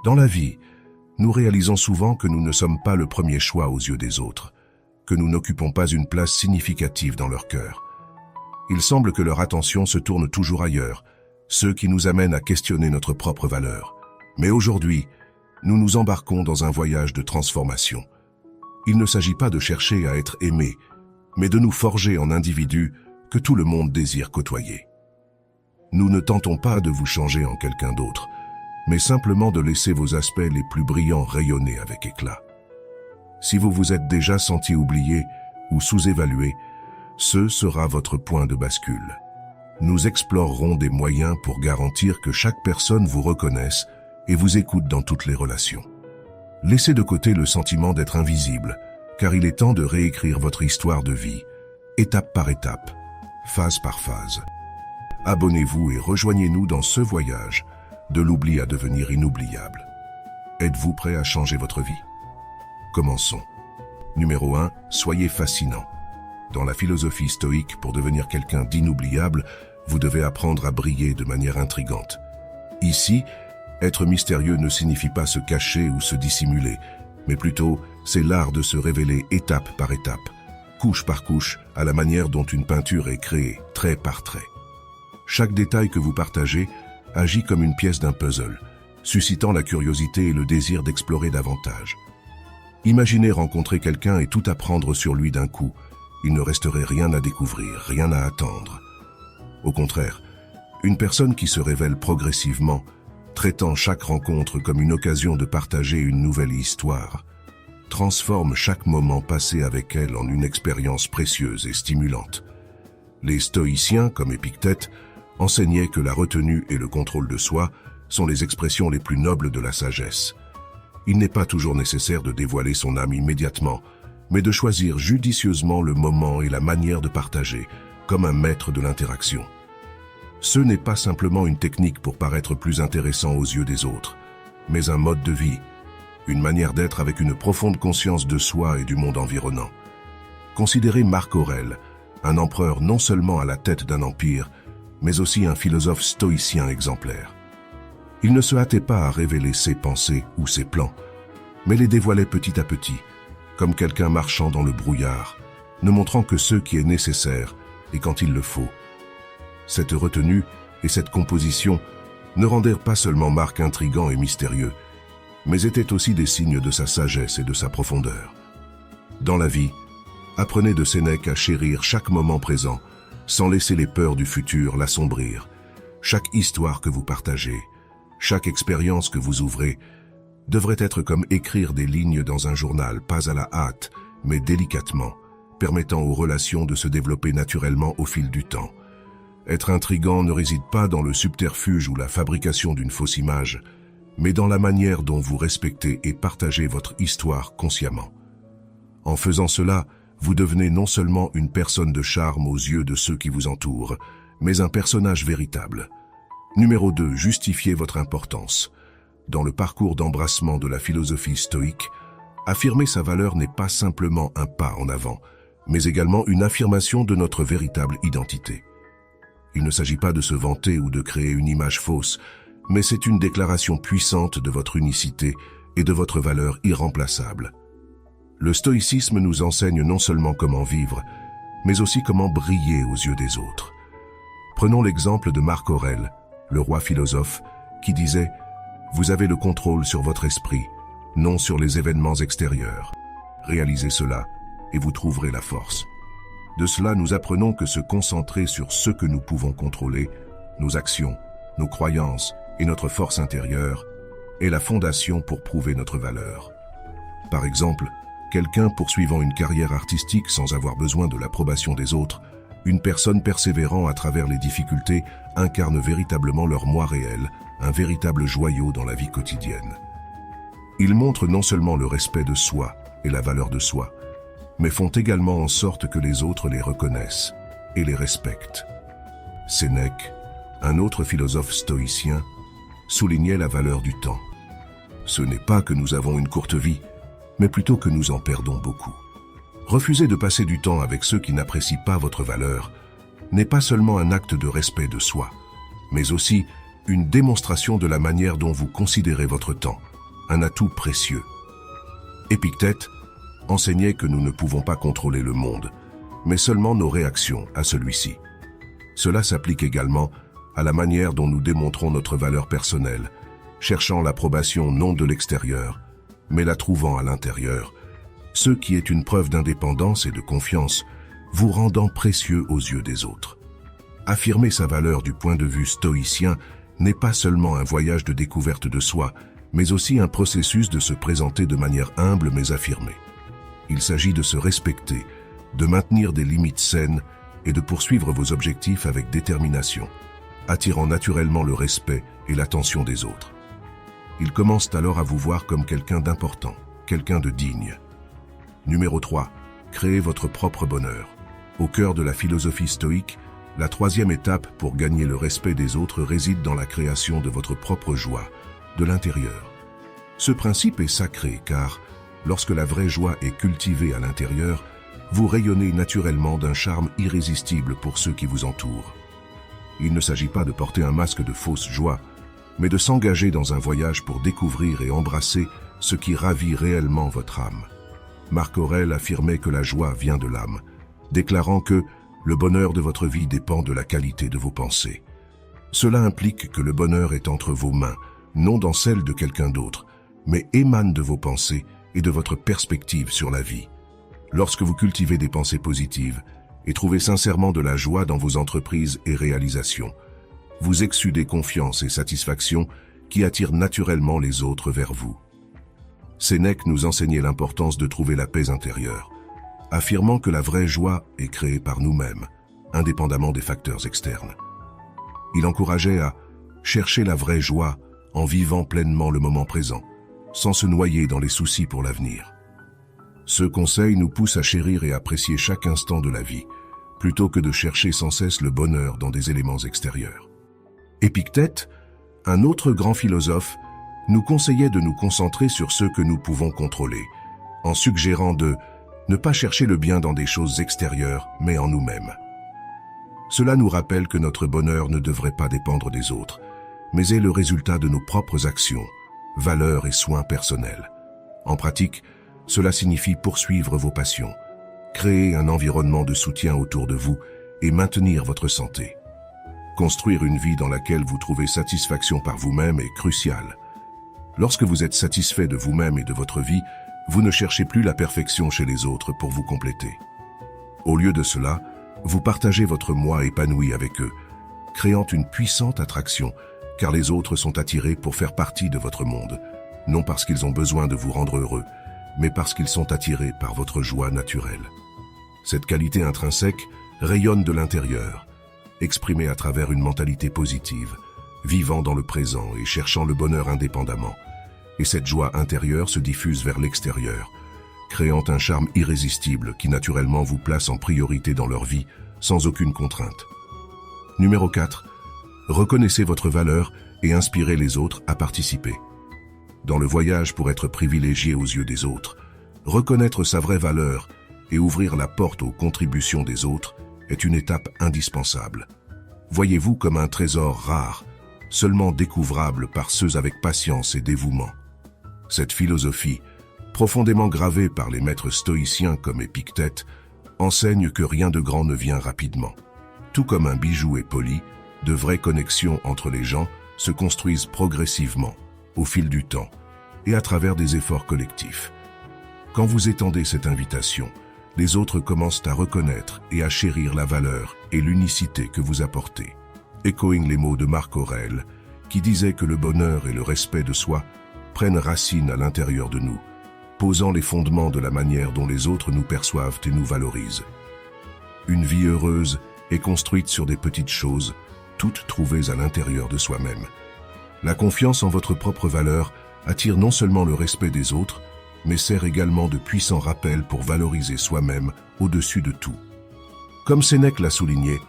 Dans la vie, nous réalisons souvent que nous ne sommes pas le premier choix aux yeux des autres, que nous n'occupons pas une place significative dans leur cœur. Il semble que leur attention se tourne toujours ailleurs, ce qui nous amène à questionner notre propre valeur. Mais aujourd'hui, nous nous embarquons dans un voyage de transformation. Il ne s'agit pas de chercher à être aimé, mais de nous forger en individus que tout le monde désire côtoyer. Nous ne tentons pas de vous changer en quelqu'un d'autre, mais simplement de laisser vos aspects les plus brillants rayonner avec éclat. Si vous vous êtes déjà senti oublié ou sous-évalué, ce sera votre point de bascule. Nous explorerons des moyens pour garantir que chaque personne vous reconnaisse et vous écoute dans toutes les relations. Laissez de côté le sentiment d'être invisible, car il est temps de réécrire votre histoire de vie, étape par étape, phase par phase. Abonnez-vous et rejoignez-nous dans ce voyage, de l'oubli à devenir inoubliable. Êtes-vous prêt à changer votre vie? Commençons. Numéro 1, soyez fascinant. Dans la philosophie stoïque, pour devenir quelqu'un d'inoubliable, vous devez apprendre à briller de manière intrigante. Ici, être mystérieux ne signifie pas se cacher ou se dissimuler, mais plutôt, c'est l'art de se révéler étape par étape, couche par couche, à la manière dont une peinture est créée, trait par trait. Chaque détail que vous partagez agit comme une pièce d'un puzzle, suscitant la curiosité et le désir d'explorer davantage. Imaginez rencontrer quelqu'un et tout apprendre sur lui d'un coup. Il ne resterait rien à découvrir, rien à attendre. Au contraire, une personne qui se révèle progressivement, traitant chaque rencontre comme une occasion de partager une nouvelle histoire, transforme chaque moment passé avec elle en une expérience précieuse et stimulante. Les stoïciens, comme Épictète, enseignaient que la retenue et le contrôle de soi sont les expressions les plus nobles de la sagesse. Il n'est pas toujours nécessaire de dévoiler son âme immédiatement, mais de choisir judicieusement le moment et la manière de partager, comme un maître de l'interaction. Ce n'est pas simplement une technique pour paraître plus intéressant aux yeux des autres, mais un mode de vie, une manière d'être avec une profonde conscience de soi et du monde environnant. Considérez Marc Aurèle, un empereur non seulement à la tête d'un empire, mais aussi un philosophe stoïcien exemplaire. Il ne se hâtait pas à révéler ses pensées ou ses plans, mais les dévoilait petit à petit, comme quelqu'un marchant dans le brouillard, ne montrant que ce qui est nécessaire et quand il le faut. Cette retenue et cette composition ne rendèrent pas seulement Marc intrigant et mystérieux, mais étaient aussi des signes de sa sagesse et de sa profondeur. Dans la vie, apprenez de Sénèque à chérir chaque moment présent, sans laisser les peurs du futur l'assombrir. Chaque histoire que vous partagez, chaque expérience que vous ouvrez, devrait être comme écrire des lignes dans un journal, pas à la hâte, mais délicatement, permettant aux relations de se développer naturellement au fil du temps. Être intrigant ne réside pas dans le subterfuge ou la fabrication d'une fausse image, mais dans la manière dont vous respectez et partagez votre histoire consciemment. En faisant cela, vous devenez non seulement une personne de charme aux yeux de ceux qui vous entourent, mais un personnage véritable. Numéro 2, justifiez votre importance. Dans le parcours d'embrassement de la philosophie stoïque, affirmer sa valeur n'est pas simplement un pas en avant, mais également une affirmation de notre véritable identité. Il ne s'agit pas de se vanter ou de créer une image fausse, mais c'est une déclaration puissante de votre unicité et de votre valeur irremplaçable. Le stoïcisme nous enseigne non seulement comment vivre, mais aussi comment briller aux yeux des autres. Prenons l'exemple de Marc Aurèle, le roi philosophe, qui disait « Vous avez le contrôle sur votre esprit, non sur les événements extérieurs. Réalisez cela et vous trouverez la force. » De cela, nous apprenons que se concentrer sur ce que nous pouvons contrôler, nos actions, nos croyances et notre force intérieure, est la fondation pour prouver notre valeur. Par exemple, quelqu'un poursuivant une carrière artistique sans avoir besoin de l'approbation des autres, une personne persévérant à travers les difficultés incarne véritablement leur moi réel, un véritable joyau dans la vie quotidienne. Ils montrent non seulement le respect de soi et la valeur de soi, mais font également en sorte que les autres les reconnaissent et les respectent. Sénèque, un autre philosophe stoïcien, soulignait la valeur du temps. Ce n'est pas que nous avons une courte vie, mais plutôt que nous en perdons beaucoup. Refuser de passer du temps avec ceux qui n'apprécient pas votre valeur n'est pas seulement un acte de respect de soi, mais aussi une démonstration de la manière dont vous considérez votre temps, un atout précieux. Épictète enseignait que nous ne pouvons pas contrôler le monde, mais seulement nos réactions à celui-ci. Cela s'applique également à la manière dont nous démontrons notre valeur personnelle, cherchant l'approbation non de l'extérieur, mais la trouvant à l'intérieur, ce qui est une preuve d'indépendance et de confiance, vous rendant précieux aux yeux des autres. Affirmer sa valeur du point de vue stoïcien n'est pas seulement un voyage de découverte de soi, mais aussi un processus de se présenter de manière humble mais affirmée. Il s'agit de se respecter, de maintenir des limites saines et de poursuivre vos objectifs avec détermination, attirant naturellement le respect et l'attention des autres. Ils commencent alors à vous voir comme quelqu'un d'important, quelqu'un de digne. Numéro 3. Créez votre propre bonheur. Au cœur de la philosophie stoïque, la troisième étape pour gagner le respect des autres réside dans la création de votre propre joie, de l'intérieur. Ce principe est sacré car, lorsque la vraie joie est cultivée à l'intérieur, vous rayonnez naturellement d'un charme irrésistible pour ceux qui vous entourent. Il ne s'agit pas de porter un masque de fausse joie, mais de s'engager dans un voyage pour découvrir et embrasser ce qui ravit réellement votre âme. Marc Aurèle affirmait que la joie vient de l'âme, déclarant que le bonheur de votre vie dépend de la qualité de vos pensées. Cela implique que le bonheur est entre vos mains, non dans celle de quelqu'un d'autre, mais émane de vos pensées et de votre perspective sur la vie. Lorsque vous cultivez des pensées positives et trouvez sincèrement de la joie dans vos entreprises et réalisations, vous exsudez confiance et satisfaction qui attirent naturellement les autres vers vous. Sénèque nous enseignait l'importance de trouver la paix intérieure, affirmant que la vraie joie est créée par nous-mêmes, indépendamment des facteurs externes. Il encourageait à chercher la vraie joie en vivant pleinement le moment présent, sans se noyer dans les soucis pour l'avenir. Ce conseil nous pousse à chérir et apprécier chaque instant de la vie, plutôt que de chercher sans cesse le bonheur dans des éléments extérieurs. Épictète, un autre grand philosophe, nous conseillait de nous concentrer sur ce que nous pouvons contrôler, en suggérant de ne pas chercher le bien dans des choses extérieures, mais en nous-mêmes. Cela nous rappelle que notre bonheur ne devrait pas dépendre des autres, mais est le résultat de nos propres actions, valeurs et soins personnels. En pratique, cela signifie poursuivre vos passions, créer un environnement de soutien autour de vous et maintenir votre santé. Construire une vie dans laquelle vous trouvez satisfaction par vous-même est crucial. Lorsque vous êtes satisfait de vous-même et de votre vie, vous ne cherchez plus la perfection chez les autres pour vous compléter. Au lieu de cela, vous partagez votre moi épanoui avec eux, créant une puissante attraction, car les autres sont attirés pour faire partie de votre monde, non parce qu'ils ont besoin de vous rendre heureux, mais parce qu'ils sont attirés par votre joie naturelle. Cette qualité intrinsèque rayonne de l'intérieur, exprimée à travers une mentalité positive, vivant dans le présent et cherchant le bonheur indépendamment. Et cette joie intérieure se diffuse vers l'extérieur, créant un charme irrésistible qui naturellement vous place en priorité dans leur vie, sans aucune contrainte. Numéro 4. Reconnaissez votre valeur et inspirez les autres à participer. Dans le voyage pour être privilégié aux yeux des autres, reconnaître sa vraie valeur et ouvrir la porte aux contributions des autres est une étape indispensable. Voyez-vous comme un trésor rare, seulement découvrable par ceux avec patience et dévouement. Cette philosophie, profondément gravée par les maîtres stoïciens comme Épictète, enseigne que rien de grand ne vient rapidement. Tout comme un bijou est poli, de vraies connexions entre les gens se construisent progressivement, au fil du temps, et à travers des efforts collectifs. Quand vous étendez cette invitation, les autres commencent à reconnaître et à chérir la valeur et l'unicité que vous apportez. Echoing les mots de Marc Aurèle, qui disait que le bonheur et le respect de soi prennent racine à l'intérieur de nous, posant les fondements de la manière dont les autres nous perçoivent et nous valorisent. Une vie heureuse est construite sur des petites choses, toutes trouvées à l'intérieur de soi-même. La confiance en votre propre valeur attire non seulement le respect des autres, mais sert également de puissant rappel pour valoriser soi-même au-dessus de tout. Comme Sénèque l'a souligné,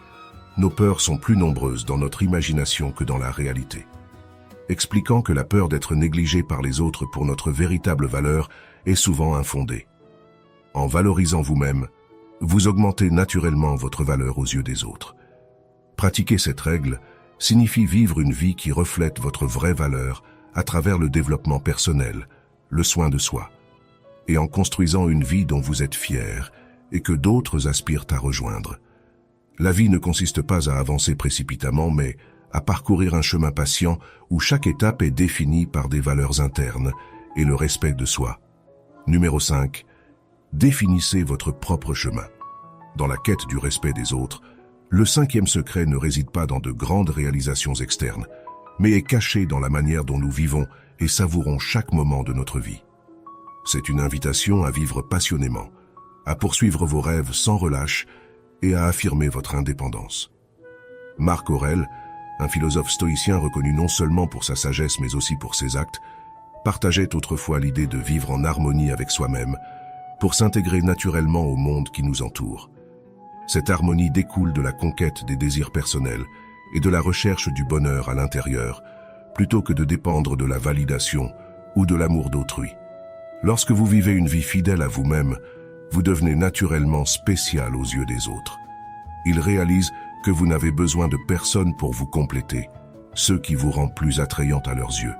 nos peurs sont plus nombreuses dans notre imagination que dans la réalité, expliquant que la peur d'être négligé par les autres pour notre véritable valeur est souvent infondée. En valorisant vous-même, vous augmentez naturellement votre valeur aux yeux des autres. Pratiquer cette règle signifie vivre une vie qui reflète votre vraie valeur à travers le développement personnel, le soin de soi, et en construisant une vie dont vous êtes fier et que d'autres aspirent à rejoindre. La vie ne consiste pas à avancer précipitamment, mais à parcourir un chemin patient où chaque étape est définie par des valeurs internes et le respect de soi. Numéro 5. Définissez votre propre chemin. Dans la quête du respect des autres, le 5e secret ne réside pas dans de grandes réalisations externes, mais est caché dans la manière dont nous vivons et savourons chaque moment de notre vie. C'est une invitation à vivre passionnément, à poursuivre vos rêves sans relâche et à affirmer votre indépendance. Marc Aurèle, un philosophe stoïcien reconnu non seulement pour sa sagesse mais aussi pour ses actes, partageait autrefois l'idée de vivre en harmonie avec soi-même pour s'intégrer naturellement au monde qui nous entoure. Cette harmonie découle de la conquête des désirs personnels et de la recherche du bonheur à l'intérieur, plutôt que de dépendre de la validation ou de l'amour d'autrui. Lorsque vous vivez une vie fidèle à vous-même, vous devenez naturellement spécial aux yeux des autres. Ils réalisent que vous n'avez besoin de personne pour vous compléter, ce qui vous rend plus attrayant à leurs yeux.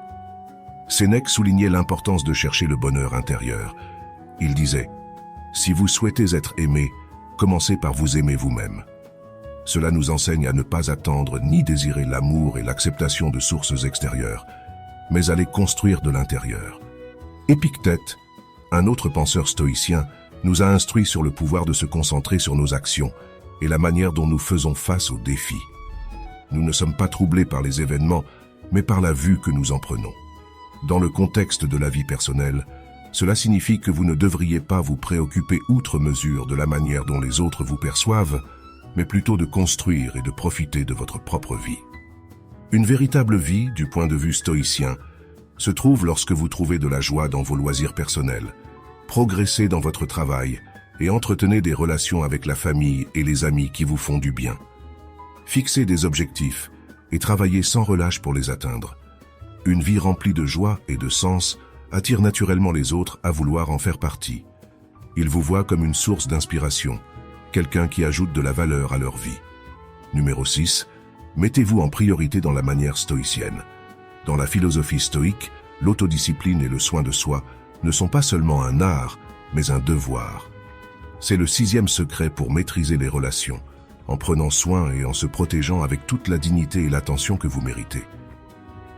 Sénèque soulignait l'importance de chercher le bonheur intérieur. Il disait « Si vous souhaitez être aimé, commencez par vous aimer vous-même ». Cela nous enseigne à ne pas attendre ni désirer l'amour et l'acceptation de sources extérieures, mais à les construire de l'intérieur. Épictète, un autre penseur stoïcien, nous a instruit sur le pouvoir de se concentrer sur nos actions et la manière dont nous faisons face aux défis. Nous ne sommes pas troublés par les événements, mais par la vue que nous en prenons. Dans le contexte de la vie personnelle, cela signifie que vous ne devriez pas vous préoccuper outre mesure de la manière dont les autres vous perçoivent, mais plutôt de construire et de profiter de votre propre vie. Une véritable vie, du point de vue stoïcien, se trouve lorsque vous trouvez de la joie dans vos loisirs personnels, progressez dans votre travail et entretenez des relations avec la famille et les amis qui vous font du bien. Fixez des objectifs et travaillez sans relâche pour les atteindre. Une vie remplie de joie et de sens attire naturellement les autres à vouloir en faire partie. Ils vous voient comme une source d'inspiration, quelqu'un qui ajoute de la valeur à leur vie. Numéro 6. Mettez-vous en priorité dans la manière stoïcienne. Dans la philosophie stoïque, l'autodiscipline et le soin de soi ne sont pas seulement un art, mais un devoir. C'est le 6e secret pour maîtriser les relations, en prenant soin et en se protégeant avec toute la dignité et l'attention que vous méritez.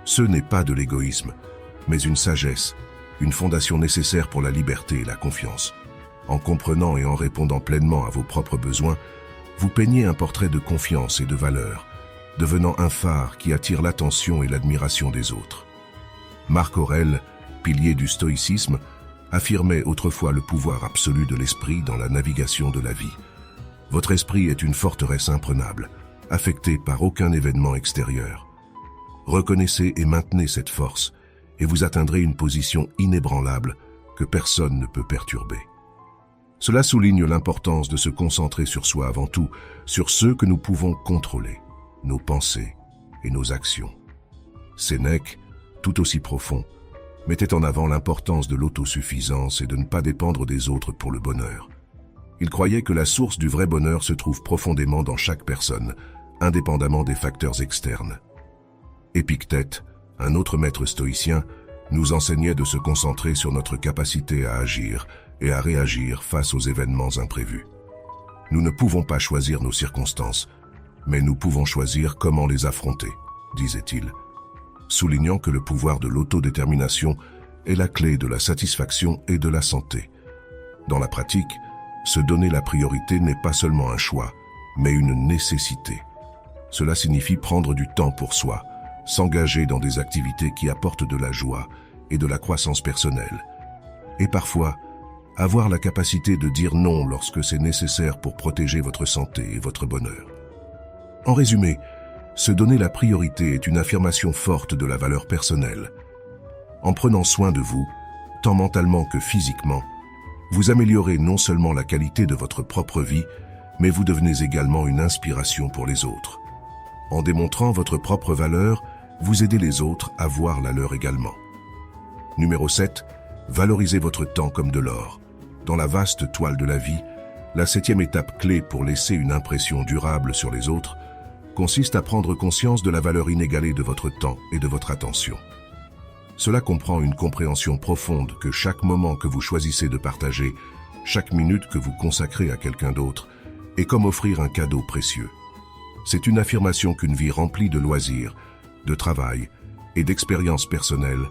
Ce n'est pas de l'égoïsme, mais une sagesse, une fondation nécessaire pour la liberté et la confiance. En comprenant et en répondant pleinement à vos propres besoins, vous peignez un portrait de confiance et de valeur, devenant un phare qui attire l'attention et l'admiration des autres. Marc Aurèle, pilier du stoïcisme, affirmait autrefois le pouvoir absolu de l'esprit dans la navigation de la vie. Votre esprit est une forteresse imprenable, affectée par aucun événement extérieur. Reconnaissez et maintenez cette force, et vous atteindrez une position inébranlable que personne ne peut perturber. Cela souligne l'importance de se concentrer sur soi avant tout, sur ce que nous pouvons contrôler, nos pensées et nos actions. Sénèque, tout aussi profond, mettait en avant l'importance de l'autosuffisance et de ne pas dépendre des autres pour le bonheur. Il croyait que la source du vrai bonheur se trouve profondément dans chaque personne, indépendamment des facteurs externes. Épictète, un autre maître stoïcien, nous enseignait de se concentrer sur notre capacité à agir et à réagir face aux événements imprévus. Nous ne pouvons pas choisir nos circonstances, mais nous pouvons choisir comment les affronter, disait-il, soulignant que le pouvoir de l'autodétermination est la clé de la satisfaction et de la santé. Dans la pratique, se donner la priorité n'est pas seulement un choix, mais une nécessité. Cela signifie prendre du temps pour soi, s'engager dans des activités qui apportent de la joie et de la croissance personnelle. Et parfois, avoir la capacité de dire non lorsque c'est nécessaire pour protéger votre santé et votre bonheur. En résumé, se donner la priorité est une affirmation forte de la valeur personnelle. En prenant soin de vous, tant mentalement que physiquement, vous améliorez non seulement la qualité de votre propre vie, mais vous devenez également une inspiration pour les autres. En démontrant votre propre valeur, vous aidez les autres à voir la leur également. Numéro 7. Valorisez votre temps comme de l'or. Dans la vaste toile de la vie, la 7e étape clé pour laisser une impression durable sur les autres consiste à prendre conscience de la valeur inégalée de votre temps et de votre attention. Cela comprend une compréhension profonde que chaque moment que vous choisissez de partager, chaque minute que vous consacrez à quelqu'un d'autre, est comme offrir un cadeau précieux. C'est une affirmation qu'une vie remplie de loisirs, de travail et d'expériences personnelles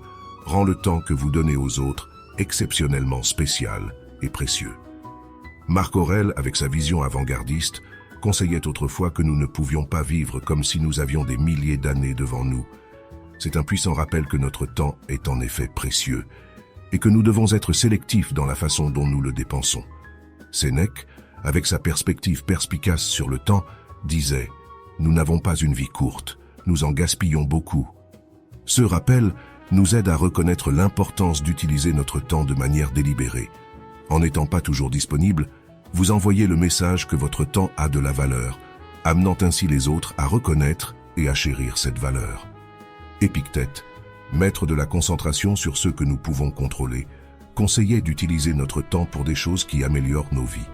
rend le temps que vous donnez aux autres exceptionnellement spécial et précieux. Marc Aurèle, avec sa vision avant-gardiste, conseillait autrefois que nous ne pouvions pas vivre comme si nous avions des milliers d'années devant nous. C'est un puissant rappel que notre temps est en effet précieux et que nous devons être sélectifs dans la façon dont nous le dépensons. Sénèque, avec sa perspective perspicace sur le temps, disait « Nous n'avons pas une vie courte, nous en gaspillons beaucoup ». Ce rappel nous aide à reconnaître l'importance d'utiliser notre temps de manière délibérée. En n'étant pas toujours disponible, vous envoyez le message que votre temps a de la valeur, amenant ainsi les autres à reconnaître et à chérir cette valeur. Épictète, maître de la concentration sur ce que nous pouvons contrôler, conseillait d'utiliser notre temps pour des choses qui améliorent nos vies.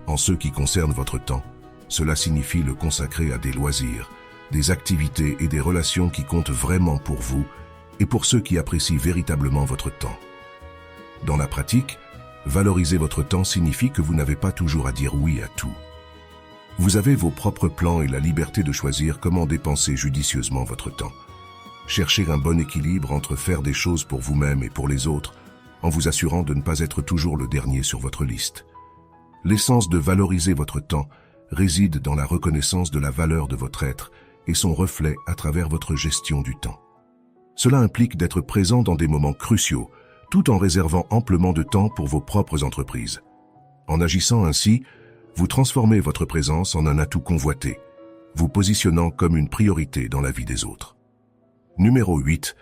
En ce qui concerne votre temps, cela signifie le consacrer à des loisirs, des activités et des relations qui comptent vraiment pour vous et pour ceux qui apprécient véritablement votre temps. Dans la pratique, valoriser votre temps signifie que vous n'avez pas toujours à dire oui à tout. Vous avez vos propres plans et la liberté de choisir comment dépenser judicieusement votre temps. Cherchez un bon équilibre entre faire des choses pour vous-même et pour les autres, en vous assurant de ne pas être toujours le dernier sur votre liste. L'essence de valoriser votre temps réside dans la reconnaissance de la valeur de votre être et son reflet à travers votre gestion du temps. Cela implique d'être présent dans des moments cruciaux, tout en réservant amplement de temps pour vos propres entreprises. En agissant ainsi, vous transformez votre présence en un atout convoité, vous positionnant comme une priorité dans la vie des autres. Numéro 8.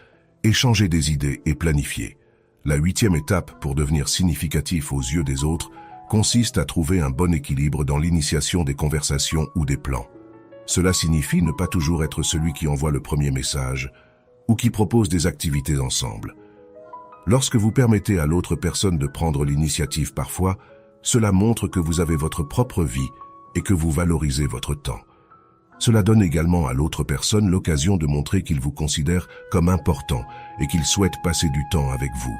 Échanger des idées et planifier. La 8e étape pour devenir significatif aux yeux des autres consiste à trouver un bon équilibre dans l'initiation des conversations ou des plans. Cela signifie ne pas toujours être celui qui envoie le premier message ou qui propose des activités ensemble. Lorsque vous permettez à l'autre personne de prendre l'initiative parfois, cela montre que vous avez votre propre vie et que vous valorisez votre temps. Cela donne également à l'autre personne l'occasion de montrer qu'il vous considère comme important et qu'il souhaite passer du temps avec vous.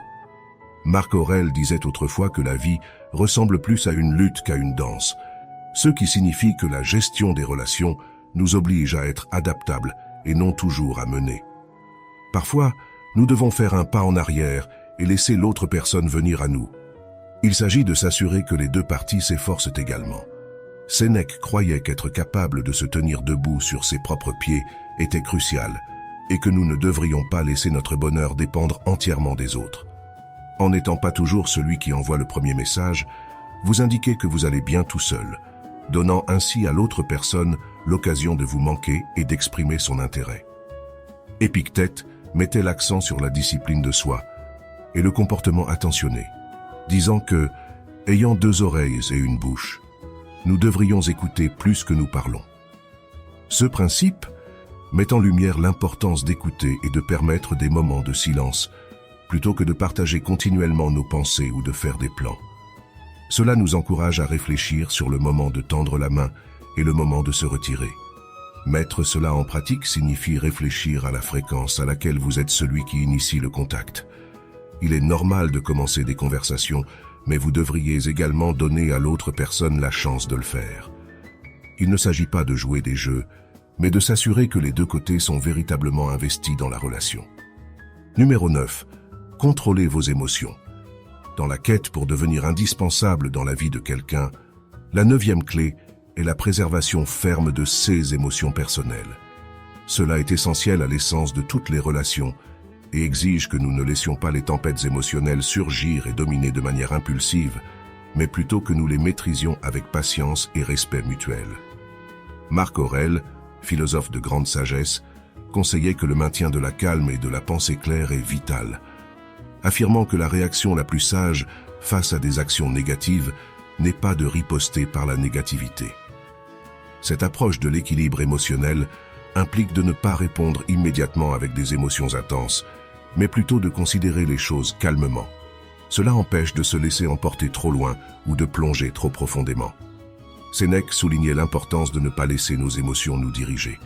Marc Aurèle disait autrefois que la vie ressemble plus à une lutte qu'à une danse, ce qui signifie que la gestion des relations nous oblige à être adaptables et non toujours à mener. Parfois, nous devons faire un pas en arrière et laisser l'autre personne venir à nous. Il s'agit de s'assurer que les deux parties s'efforcent également. Sénèque croyait qu'être capable de se tenir debout sur ses propres pieds était crucial et que nous ne devrions pas laisser notre bonheur dépendre entièrement des autres. En n'étant pas toujours celui qui envoie le premier message, vous indiquez que vous allez bien tout seul, donnant ainsi à l'autre personne l'occasion de vous manquer et d'exprimer son intérêt. Épictète mettait l'accent sur la discipline de soi et le comportement attentionné, disant que, ayant deux oreilles et une bouche, nous devrions écouter plus que nous parlons. Ce principe met en lumière l'importance d'écouter et de permettre des moments de silence, plutôt que de partager continuellement nos pensées ou de faire des plans. Cela nous encourage à réfléchir sur le moment de tendre la main et le moment de se retirer. Mettre cela en pratique signifie réfléchir à la fréquence à laquelle vous êtes celui qui initie le contact. Il est normal de commencer des conversations, mais vous devriez également donner à l'autre personne la chance de le faire. Il ne s'agit pas de jouer des jeux, mais de s'assurer que les deux côtés sont véritablement investis dans la relation. Numéro 9. Contrôlez vos émotions. Dans la quête pour devenir indispensable dans la vie de quelqu'un, la 9e clé est la préservation ferme de ses émotions personnelles. Cela est essentiel à l'essence de toutes les relations et exige que nous ne laissions pas les tempêtes émotionnelles surgir et dominer de manière impulsive, mais plutôt que nous les maîtrisions avec patience et respect mutuel. Marc Aurèle, philosophe de grande sagesse, conseillait que le maintien de la calme et de la pensée claire est vital, affirmant que la réaction la plus sage face à des actions négatives n'est pas de riposter par la négativité. Cette approche de l'équilibre émotionnel implique de ne pas répondre immédiatement avec des émotions intenses, mais plutôt de considérer les choses calmement. Cela empêche de se laisser emporter trop loin ou de plonger trop profondément. Sénèque soulignait l'importance de ne pas laisser nos émotions nous diriger.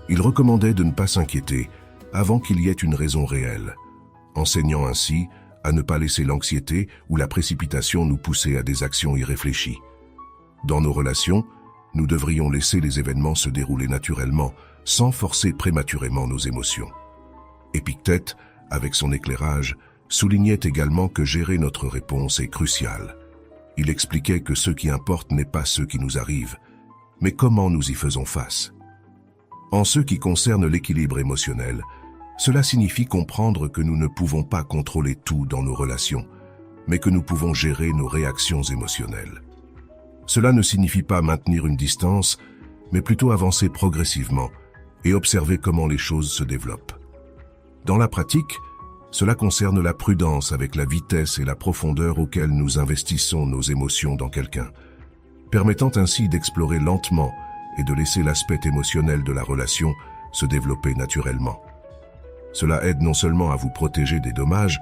Il recommandait de ne pas s'inquiéter, avant qu'il y ait une raison réelle, enseignant ainsi à ne pas laisser l'anxiété ou la précipitation nous pousser à des actions irréfléchies. Dans nos relations, nous devrions laisser les événements se dérouler naturellement, sans forcer prématurément nos émotions. Épictète, avec son éclairage, soulignait également que gérer notre réponse est crucial. Il expliquait que ce qui importe n'est pas ce qui nous arrive, mais comment nous y faisons face. En ce qui concerne l'équilibre émotionnel, cela signifie comprendre que nous ne pouvons pas contrôler tout dans nos relations, mais que nous pouvons gérer nos réactions émotionnelles. Cela ne signifie pas maintenir une distance, mais plutôt avancer progressivement et observer comment les choses se développent. Dans la pratique, cela concerne la prudence avec la vitesse et la profondeur auxquelles nous investissons nos émotions dans quelqu'un, permettant ainsi d'explorer lentement et de laisser l'aspect émotionnel de la relation se développer naturellement. Cela aide non seulement à vous protéger des dommages,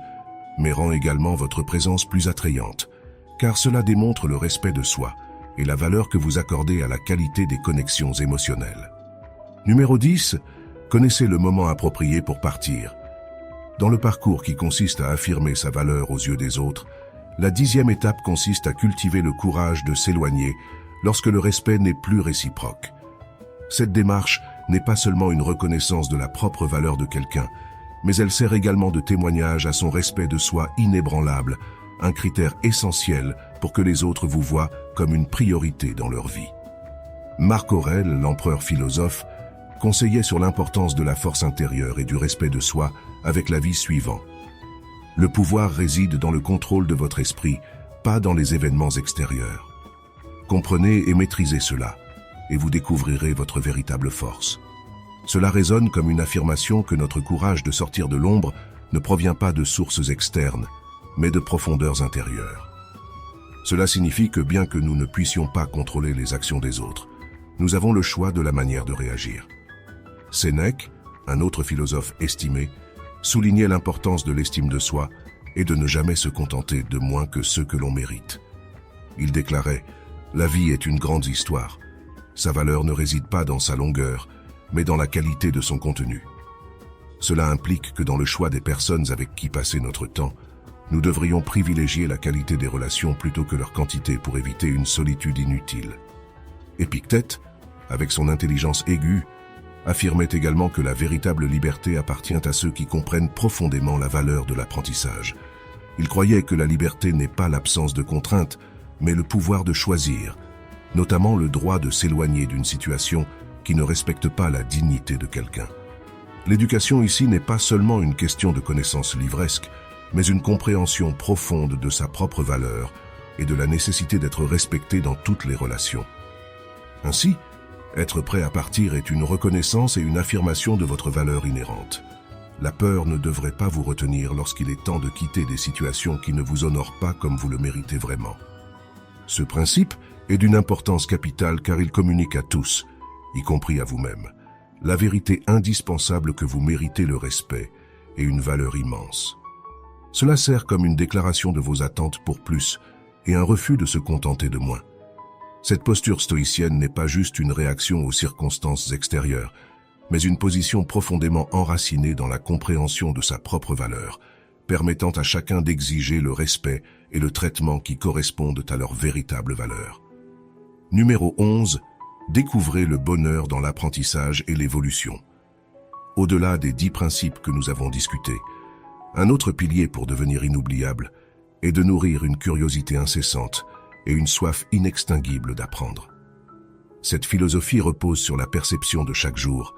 mais rend également votre présence plus attrayante, car cela démontre le respect de soi et la valeur que vous accordez à la qualité des connexions émotionnelles. Numéro 10. Connaissez le moment approprié pour partir. Dans le parcours qui consiste à affirmer sa valeur aux yeux des autres, la 10e étape consiste à cultiver le courage de s'éloigner lorsque le respect n'est plus réciproque. Cette démarche n'est pas seulement une reconnaissance de la propre valeur de quelqu'un, mais elle sert également de témoignage à son respect de soi inébranlable, un critère essentiel pour que les autres vous voient comme une priorité dans leur vie. Marc Aurèle, l'empereur philosophe, conseillait sur l'importance de la force intérieure et du respect de soi avec l'avis suivant. Le pouvoir réside dans le contrôle de votre esprit, pas dans les événements extérieurs. Comprenez et maîtrisez cela, et vous découvrirez votre véritable force. Cela résonne comme une affirmation que notre courage de sortir de l'ombre ne provient pas de sources externes, mais de profondeurs intérieures. Cela signifie que bien que nous ne puissions pas contrôler les actions des autres, nous avons le choix de la manière de réagir. Sénèque, un autre philosophe estimé, soulignait l'importance de l'estime de soi et de ne jamais se contenter de moins que ce que l'on mérite. Il déclarait « La vie est une grande histoire. Sa valeur ne réside pas dans sa longueur, mais dans la qualité de son contenu. » Cela implique que dans le choix des personnes avec qui passer notre temps, nous devrions privilégier la qualité des relations plutôt que leur quantité pour éviter une solitude inutile. Épictète, avec son intelligence aiguë, affirmait également que la véritable liberté appartient à ceux qui comprennent profondément la valeur de l'apprentissage. Il croyait que la liberté n'est pas l'absence de contraintes, mais le pouvoir de choisir, notamment le droit de s'éloigner d'une situation qui ne respecte pas la dignité de quelqu'un. L'éducation ici n'est pas seulement une question de connaissances livresques, mais une compréhension profonde de sa propre valeur et de la nécessité d'être respecté dans toutes les relations. Ainsi, être prêt à partir est une reconnaissance et une affirmation de votre valeur inhérente. La peur ne devrait pas vous retenir lorsqu'il est temps de quitter des situations qui ne vous honorent pas comme vous le méritez vraiment. Ce principe est d'une importance capitale car il communique à tous, y compris à vous-même, la vérité indispensable que vous méritez le respect et une valeur immense. Cela sert comme une déclaration de vos attentes pour plus et un refus de se contenter de moins. Cette posture stoïcienne n'est pas juste une réaction aux circonstances extérieures, mais une position profondément enracinée dans la compréhension de sa propre valeur, permettant à chacun d'exiger le respect et le traitement qui correspondent à leur véritable valeur. Numéro 11. Découvrez le bonheur dans l'apprentissage et l'évolution. Au-delà des 10 principes que nous avons discutés, un autre pilier pour devenir inoubliable est de nourrir une curiosité incessante et une soif inextinguible d'apprendre. Cette philosophie repose sur la perception de chaque jour,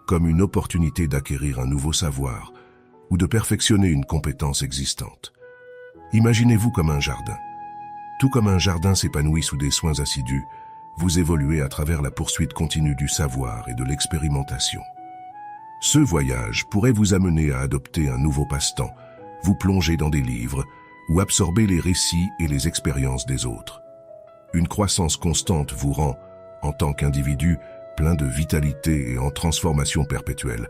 comme une opportunité d'acquérir un nouveau savoir ou de perfectionner une compétence existante. Imaginez-vous comme un jardin. Tout comme un jardin s'épanouit sous des soins assidus, vous évoluez à travers la poursuite continue du savoir et de l'expérimentation. Ce voyage pourrait vous amener à adopter un nouveau passe-temps, vous plonger dans des livres ou absorber les récits et les expériences des autres. Une croissance constante vous rend, en tant qu'individu, plein de vitalité et en transformation perpétuelle,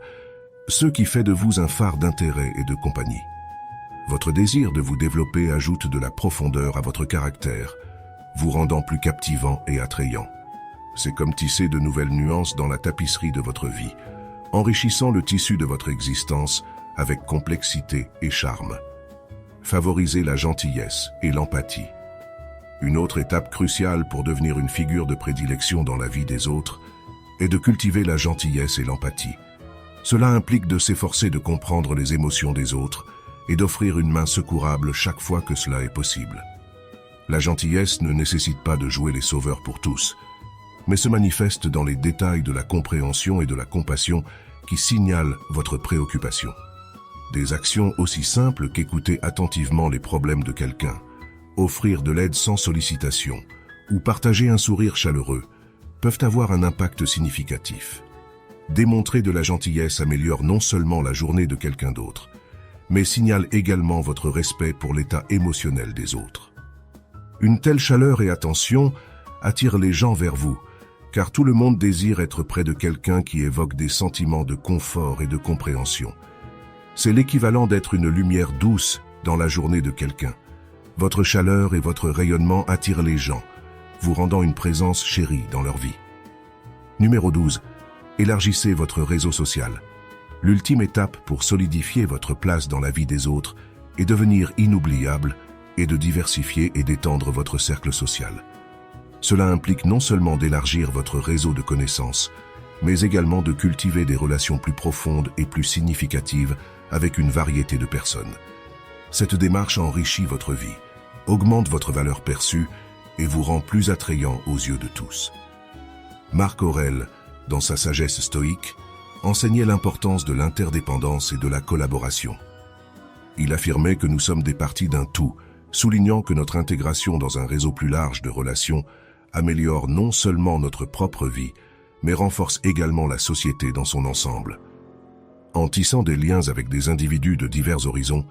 ce qui fait de vous un phare d'intérêt et de compagnie. Votre désir de vous développer ajoute de la profondeur à votre caractère, vous rendant plus captivant et attrayant. C'est comme tisser de nouvelles nuances dans la tapisserie de votre vie, enrichissant le tissu de votre existence avec complexité et charme. Favorisez la gentillesse et l'empathie. Une autre étape cruciale pour devenir une figure de prédilection dans la vie des autres est de cultiver la gentillesse et l'empathie. Cela implique de s'efforcer de comprendre les émotions des autres et d'offrir une main secourable chaque fois que cela est possible. La gentillesse ne nécessite pas de jouer les sauveurs pour tous, mais se manifeste dans les détails de la compréhension et de la compassion qui signalent votre préoccupation. Des actions aussi simples qu'écouter attentivement les problèmes de quelqu'un, offrir de l'aide sans sollicitation ou partager un sourire chaleureux peuvent avoir un impact significatif. Démontrer de la gentillesse améliore non seulement la journée de quelqu'un d'autre, mais signale également votre respect pour l'état émotionnel des autres. Une telle chaleur et attention attire les gens vers vous, car tout le monde désire être près de quelqu'un qui évoque des sentiments de confort et de compréhension. C'est l'équivalent d'être une lumière douce dans la journée de quelqu'un. Votre chaleur et votre rayonnement attirent les gens, vous rendant une présence chérie dans leur vie. Numéro 12. Élargissez votre réseau social. L'ultime étape pour solidifier votre place dans la vie des autres est devenir inoubliable et de diversifier et d'étendre votre cercle social. Cela implique non seulement d'élargir votre réseau de connaissances, mais également de cultiver des relations plus profondes et plus significatives avec une variété de personnes. Cette démarche enrichit votre vie, augmente votre valeur perçue et vous rend plus attrayant aux yeux de tous. Marc Aurèle, dans sa sagesse stoïque, enseignait l'importance de l'interdépendance et de la collaboration. Il affirmait que nous sommes des parties d'un tout, soulignant que notre intégration dans un réseau plus large de relations améliore non seulement notre propre vie, mais renforce également la société dans son ensemble. En tissant des liens avec des individus de divers horizons,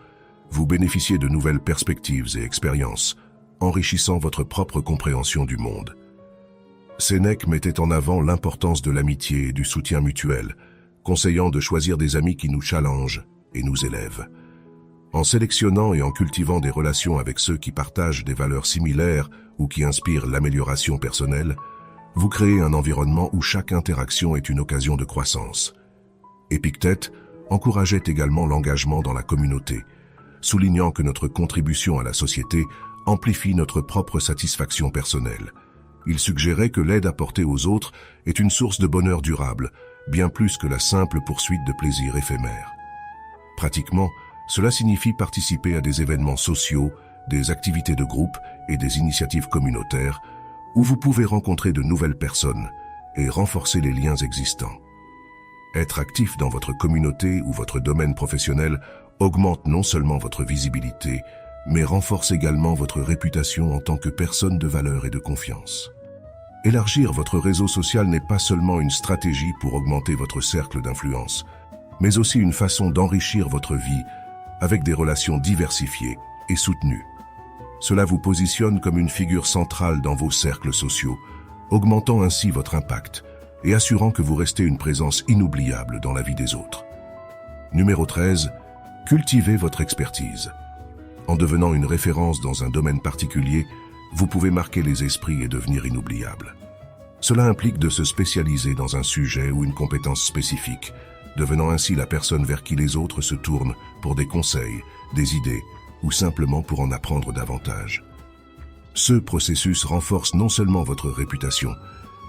vous bénéficiez de nouvelles perspectives et expériences, enrichissant votre propre compréhension du monde. Sénèque mettait en avant l'importance de l'amitié et du soutien mutuel, conseillant de choisir des amis qui nous challengent et nous élèvent. En sélectionnant et en cultivant des relations avec ceux qui partagent des valeurs similaires ou qui inspirent l'amélioration personnelle, vous créez un environnement où chaque interaction est une occasion de croissance. Épictète encourageait également l'engagement dans la communauté, soulignant que notre contribution à la société amplifie notre propre satisfaction personnelle. Il suggérait que l'aide apportée aux autres est une source de bonheur durable, bien plus que la simple poursuite de plaisirs éphémères. Pratiquement, cela signifie participer à des événements sociaux, des activités de groupe et des initiatives communautaires où vous pouvez rencontrer de nouvelles personnes et renforcer les liens existants. Être actif dans votre communauté ou votre domaine professionnel augmente non seulement votre visibilité, mais renforce également votre réputation en tant que personne de valeur et de confiance. Élargir votre réseau social n'est pas seulement une stratégie pour augmenter votre cercle d'influence, mais aussi une façon d'enrichir votre vie avec des relations diversifiées et soutenues. Cela vous positionne comme une figure centrale dans vos cercles sociaux, augmentant ainsi votre impact et assurant que vous restez une présence inoubliable dans la vie des autres. Numéro 13. Cultivez votre expertise. En devenant une référence dans un domaine particulier, vous pouvez marquer les esprits et devenir inoubliable. Cela implique de se spécialiser dans un sujet ou une compétence spécifique, devenant ainsi la personne vers qui les autres se tournent pour des conseils, des idées ou simplement pour en apprendre davantage. Ce processus renforce non seulement votre réputation,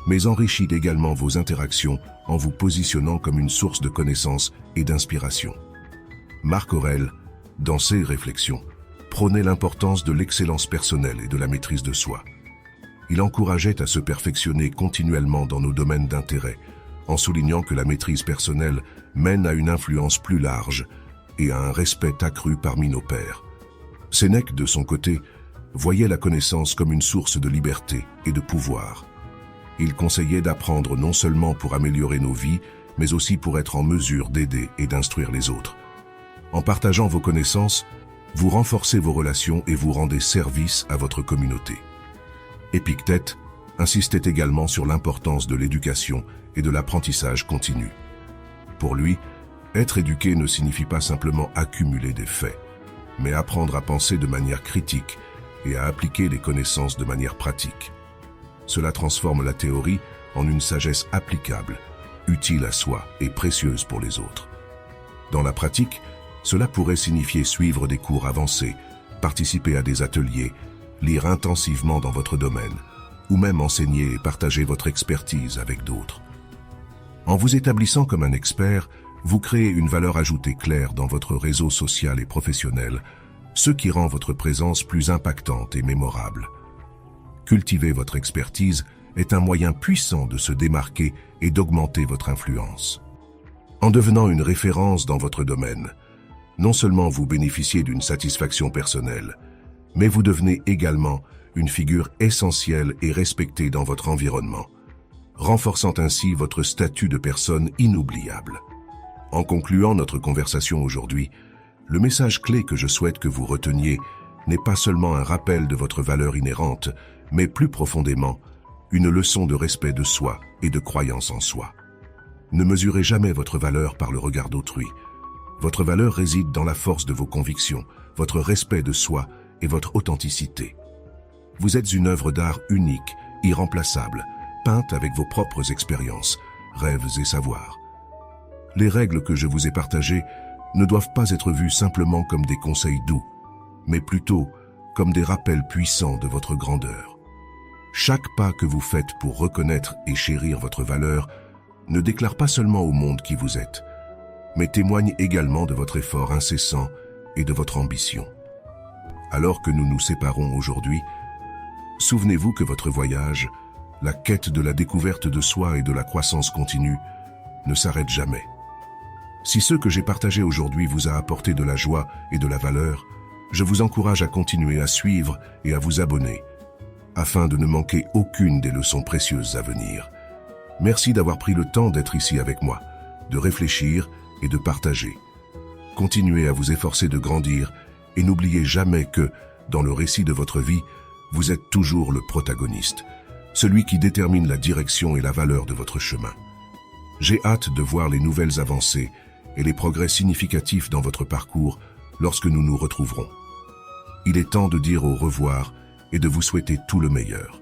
mais enrichit également vos interactions en vous positionnant comme une source de connaissances et d'inspiration. Marc Aurèle, dans ses réflexions, prônait l'importance de l'excellence personnelle et de la maîtrise de soi. Il encourageait à se perfectionner continuellement dans nos domaines d'intérêt, en soulignant que la maîtrise personnelle mène à une influence plus large et à un respect accru parmi nos pairs. Sénèque, de son côté, voyait la connaissance comme une source de liberté et de pouvoir. Il conseillait d'apprendre non seulement pour améliorer nos vies, mais aussi pour être en mesure d'aider et d'instruire les autres. En partageant vos connaissances, vous renforcez vos relations et vous rendez service à votre communauté. Épictète insistait également sur l'importance de l'éducation et de l'apprentissage continu. Pour lui, être éduqué ne signifie pas simplement accumuler des faits, mais apprendre à penser de manière critique et à appliquer les connaissances de manière pratique. Cela transforme la théorie en une sagesse applicable, utile à soi et précieuse pour les autres. Dans la pratique, cela pourrait signifier suivre des cours avancés, participer à des ateliers, lire intensivement dans votre domaine, ou même enseigner et partager votre expertise avec d'autres. En vous établissant comme un expert, vous créez une valeur ajoutée claire dans votre réseau social et professionnel, ce qui rend votre présence plus impactante et mémorable. Cultiver votre expertise est un moyen puissant de se démarquer et d'augmenter votre influence. En devenant une référence dans votre domaine, non seulement vous bénéficiez d'une satisfaction personnelle, mais vous devenez également une figure essentielle et respectée dans votre environnement, renforçant ainsi votre statut de personne inoubliable. En concluant notre conversation aujourd'hui, le message clé que je souhaite que vous reteniez n'est pas seulement un rappel de votre valeur inhérente, mais plus profondément, une leçon de respect de soi et de croyance en soi. Ne mesurez jamais votre valeur par le regard d'autrui. Votre valeur réside dans la force de vos convictions, votre respect de soi et votre authenticité. Vous êtes une œuvre d'art unique, irremplaçable, peinte avec vos propres expériences, rêves et savoirs. Les règles que je vous ai partagées ne doivent pas être vues simplement comme des conseils doux, mais plutôt comme des rappels puissants de votre grandeur. Chaque pas que vous faites pour reconnaître et chérir votre valeur ne déclare pas seulement au monde qui vous êtes, mais témoigne également de votre effort incessant et de votre ambition. Alors que nous nous séparons aujourd'hui, souvenez-vous que votre voyage, la quête de la découverte de soi et de la croissance continue, ne s'arrête jamais. Si ce que j'ai partagé aujourd'hui vous a apporté de la joie et de la valeur, je vous encourage à continuer à suivre et à vous abonner, afin de ne manquer aucune des leçons précieuses à venir. Merci d'avoir pris le temps d'être ici avec moi, de réfléchir et de partager. Continuez à vous efforcer de grandir et n'oubliez jamais que, dans le récit de votre vie, vous êtes toujours le protagoniste, celui qui détermine la direction et la valeur de votre chemin. J'ai hâte de voir les nouvelles avancées et les progrès significatifs dans votre parcours lorsque nous nous retrouverons. Il est temps de dire au revoir et de vous souhaiter tout le meilleur.